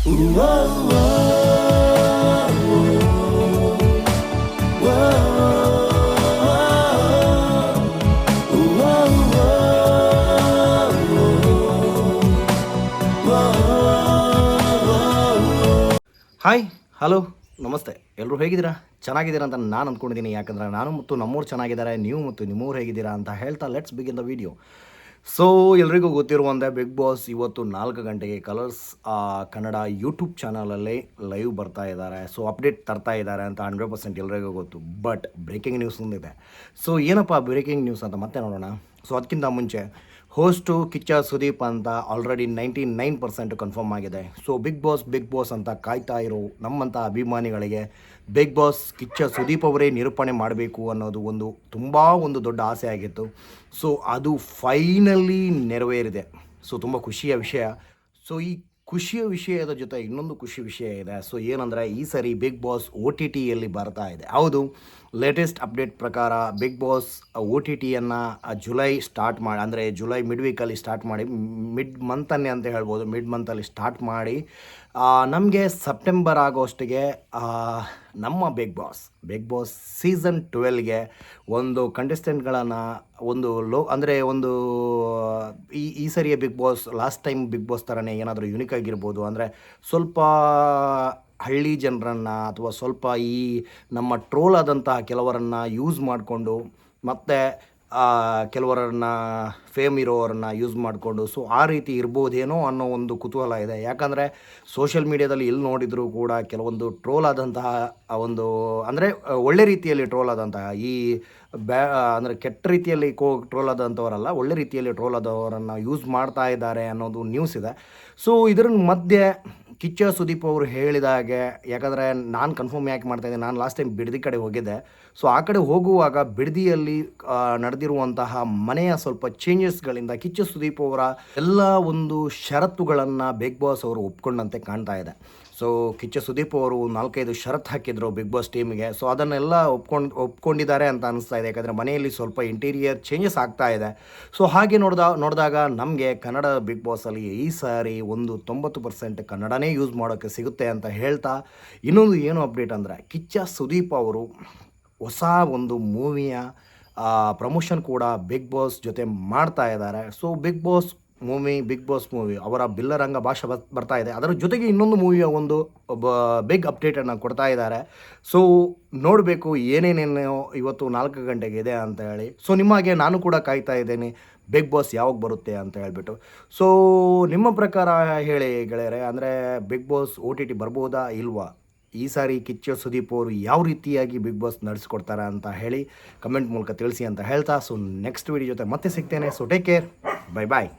Hi, hello, ನಮಸ್ತೆ. ಎಲ್ಲರೂ ಹೇಗಿದ್ದೀರಾ? ಚೆನ್ನಾಗಿದ್ದೀರಾ ಅಂತ ನಾನು ಅಂದ್ಕೊಂಡಿದ್ದೀನಿ. ಯಾಕಂದರೆ ನಾನು ಮತ್ತು ನಮ್ಮೂರು ಚೆನ್ನಾಗಿದ್ದಾರೆ, ನೀವು ಮತ್ತು ನಿಮ್ಮೂರು ಹೇಗಿದ್ದೀರಾ ಅಂತ ಹೇಳ್ತಾ let's begin the video. So ಎಲ್ರಿಗೂ ಗೊತ್ತಿರುವಂತೆ ಬಿಗ್ ಬಾಸ್ ಇವತ್ತು 4 ಗಂಟೆಗೆ ಕಲರ್ಸ್ ಕನ್ನಡ ಯೂಟ್ಯೂಬ್ ಚಾನಲಲ್ಲಿ ಲೈವ್ ಬರ್ತಾ ಇದ್ದಾರೆ. ಸೊ ಅಪ್ಡೇಟ್ ತರ್ತಾ ಇದ್ದಾರೆ ಅಂತ 100% ಎಲ್ರಿಗೂ ಗೊತ್ತು. ಬಟ್ ಬ್ರೇಕಿಂಗ್ ನ್ಯೂಸ್ ಒಂದಿದೆ. ಸೊ ಏನಪ್ಪ ಬ್ರೇಕಿಂಗ್ ನ್ಯೂಸ್ ಅಂತ ಮತ್ತೆ ನೋಡೋಣ. ಸೊ ಅದಕ್ಕಿಂತ ಮುಂಚೆ ಹೋಸ್ಟು ಕಿಚ್ಚ ಸುದೀಪ್ ಅಂತ ಆಲ್ರೆಡಿ 99% ಕನ್ಫರ್ಮ್ ಆಗಿದೆ. ಸೊ ಬಿಗ್ ಬಾಸ್ ಅಂತ ಕಾಯ್ತಾ ಇರೋ ನಮ್ಮಂಥ ಅಭಿಮಾನಿಗಳಿಗೆ ಬಿಗ್ ಬಾಸ್ ಕಿಚ್ಚ ಸುದೀಪ್ ಅವರೇ ನಿರೂಪಣೆ ಮಾಡಬೇಕು ಅನ್ನೋದು ಒಂದು ದೊಡ್ಡ ಆಸೆ ಆಗಿತ್ತು. ಸೊ ಅದು ಫೈನಲಿ ನೆರವೇರಿದೆ. ಸೊ ತುಂಬ ಖುಷಿಯ ವಿಷಯ. ಸೊ ಈ ಖುಷಿಯ ವಿಷಯದ ಜೊತೆ ಇನ್ನೊಂದು ಖುಷಿ ವಿಷಯ ಇದೆ. ಸೊ ಏನಂದರೆ ಈ ಸರಿ ಬಿಗ್ ಬಾಸ್ OTTಯಲ್ಲಿ ಬರ್ತಾ ಇದೆ. ಹೌದು, ಲೇಟೆಸ್ಟ್ ಅಪ್ಡೇಟ್ ಪ್ರಕಾರ ಬಿಗ್ ಬಾಸ್ OTTಯನ್ನು ಜುಲೈ ಸ್ಟಾರ್ಟ್ ಮಾಡಿ, ಅಂದರೆ ಜುಲೈ ಮಿಡ್ ವೀಕಲ್ಲಿ ಸ್ಟಾರ್ಟ್ ಮಾಡಿ, ಮಿಡ್ ಮಂತನ್ನೇ ಅಂತ ಹೇಳ್ಬೋದು, ಮಿಡ್ ಮಂತಲ್ಲಿ ಸ್ಟಾರ್ಟ್ ಮಾಡಿ ನಮಗೆ ಸೆಪ್ಟೆಂಬರ್ ಆಗೋಷ್ಟಿಗೆ ನಮ್ಮ ಬಿಗ್ ಬಾಸ್ ಸೀಸನ್ 12ಗೆ ಒಂದು ಕಂಟೆಸ್ಟೆಂಟ್ಗಳನ್ನು ಒಂದು ಈ ಸರಿಯ Bigg Boss last time Bigg Boss ಥರನೇ ಏನಾದರೂ ಯುನಿಕ್ ಆಗಿರ್ಬೋದು. ಅಂದರೆ ಸ್ವಲ್ಪ ಹಳ್ಳಿ ಜನರನ್ನು ಅಥವಾ ಸ್ವಲ್ಪ ಈ ನಮ್ಮ ಟ್ರೋಲ್ ಆದಂತಹ ಕೆಲವರನ್ನು ಯೂಸ್ ಮಾಡಿಕೊಂಡು ಮತ್ತು ಕೆಲವರನ್ನು ಫೇಮ್ ಇರೋರನ್ನು ಯೂಸ್ ಮಾಡಿಕೊಂಡು ಸೊ ಆ ರೀತಿ ಇರ್ಬೋದೇನೋ ಅನ್ನೋ ಒಂದು ಕುತೂಹಲ ಇದೆ. ಯಾಕಂದರೆ ಸೋಷಿಯಲ್ ಮೀಡಿಯಾದಲ್ಲಿ ಎಲ್ಲಿ ನೋಡಿದರೂ ಕೂಡ ಕೆಲವೊಂದು ಟ್ರೋಲ್ ಆದಂತಹ ಅಂದರೆ ಒಳ್ಳೆ ರೀತಿಯಲ್ಲಿ ಟ್ರೋಲ್ ಆದಂತಹ ಅಂದರೆ ಕೆಟ್ಟ ರೀತಿಯಲ್ಲಿ ಟ್ರೋಲ್ ಆದಂಥವರಲ್ಲ, ಒಳ್ಳೆ ರೀತಿಯಲ್ಲಿ ಟ್ರೋಲ್ ಆದವರನ್ನು ಯೂಸ್ ಮಾಡ್ತಾ ಇದ್ದಾರೆ ಅನ್ನೋದು ನ್ಯೂಸ್ ಇದೆ. ಸೊ ಇದರ ಮಧ್ಯೆ ಕಿಚ್ಚ ಸುದೀಪ್ ಅವರು ಹೇಳಿದಾಗೆ, ಯಾಕಂದರೆ ನಾನು ಕನ್ಫರ್ಮ್ ಯಾಕೆ ಮಾಡ್ತಾಯಿದ್ದೆ, ನಾನು ಲಾಸ್ಟ್ ಟೈಮ್ ಬಿಡದಿ ಕಡೆ ಹೋಗಿದ್ದೆ. ಸೊ ಆ ಕಡೆ ಹೋಗುವಾಗ ಬಿಡದಿಯಲ್ಲಿ ನಡೆದಿರುವಂತಹ ಮನೆಯ ಸ್ವಲ್ಪ ಚೇಂಜಸ್ಗಳಿಂದ ಕಿಚ್ಚ ಸುದೀಪ್ ಅವರ ಎಲ್ಲ ಒಂದು ಷರತ್ತುಗಳನ್ನು ಬಿಗ್ ಬಾಸ್ ಅವರು ಒಪ್ಕೊಂಡಂತೆ ಕಾಣ್ತಾ ಇದೆ. ಸೊ ಕಿಚ್ಚ ಸುದೀಪ್ ಅವರು 4-5 ಷರತ್ತು ಹಾಕಿದ್ರು ಬಿಗ್ ಬಾಸ್ ಟೀಮಿಗೆ. ಸೊ ಅದನ್ನೆಲ್ಲ ಒಪ್ಕೊಂಡಿದ್ದಾರೆ ಅಂತ ಅನಿಸ್ತಾ ಇದೆ. ಯಾಕಂದರೆ ಮನೆಯಲ್ಲಿ ಸ್ವಲ್ಪ ಇಂಟೀರಿಯರ್ ಚೇಂಜಸ್ ಆಗ್ತಾ ಇದೆ. ಸೊ ಹಾಗೆ ನೋಡಿದಾಗ ನಮಗೆ ಕನ್ನಡ ಬಿಗ್ ಬಾಸಲ್ಲಿ ಈ ಸಾರಿ 90% ಕನ್ನಡನೇ ಯೂಸ್ ಮಾಡೋಕ್ಕೆ ಸಿಗುತ್ತೆ ಅಂತ ಹೇಳ್ತಾ, ಇನ್ನೊಂದು ಏನು ಅಪ್ಡೇಟ್ ಅಂದರೆ ಕಿಚ್ಚ ಸುದೀಪ್ ಅವರು ಹೊಸ ಒಂದು ಮೂವಿಯ ಪ್ರಮೋಷನ್ ಕೂಡ ಬಿಗ್ ಬಾಸ್ ಜೊತೆ ಮಾಡ್ತಾ ಇದ್ದಾರೆ. ಸೊ ಬಿಗ್ ಬಾಸ್ ಮೂವಿ ಅವರ ಬಿಲ್ಲರಂಗ ಭಾಷೆ ಬರ್ತಾ ಇದೆ. ಅದರ ಜೊತೆಗೆ ಇನ್ನೊಂದು ಮೂವಿಯ ಒಂದು ಬಿಗ್ ಅಪ್ಡೇಟನ್ನು ಕೊಡ್ತಾ ಇದ್ದಾರೆ. ಸೊ ನೋಡಬೇಕು ಏನೇನೇನು ಇವತ್ತು 4 ಗಂಟೆಗೆ ಇದೆ ಅಂತ ಹೇಳಿ. ಸೊ ನಿಮಗೆ ನಾನು ಕೂಡ ಕಾಯ್ತಾ ಇದ್ದೇನೆ ಬಿಗ್ ಬಾಸ್ ಯಾವಾಗ ಬರುತ್ತೆ ಅಂತ ಹೇಳ್ಬಿಟ್ಟು. ಸೊ ನಿಮ್ಮ ಪ್ರಕಾರ ಹೇಳಿ ಗೆಳೆಯರೆ, ಅಂದರೆ ಬಿಗ್ ಬಾಸ್ OTT ಬರ್ಬೋದಾ ಇಲ್ವಾ? ಈ ಸಾರಿ ಕಿಚ್ಚ ಸುದೀಪ್ ಅವರು ಯಾವ ರೀತಿಯಾಗಿ ಬಿಗ್ ಬಾಸ್ ನಡೆಸ್ಕೊಡ್ತಾರೆ ಅಂತ ಹೇಳಿ ಕಮೆಂಟ್ ಮೂಲಕ ತಿಳಿಸಿ ಅಂತ ಹೇಳ್ತಾ, ಸೊ ನೆಕ್ಸ್ಟ್ ವಿಡಿಯೋ ಜೊತೆ ಮತ್ತೆ ಸಿಗ್ತೇನೆ. ಸೊ ಟೇಕ್ ಕೇರ್, ಬೈ ಬಾಯ್.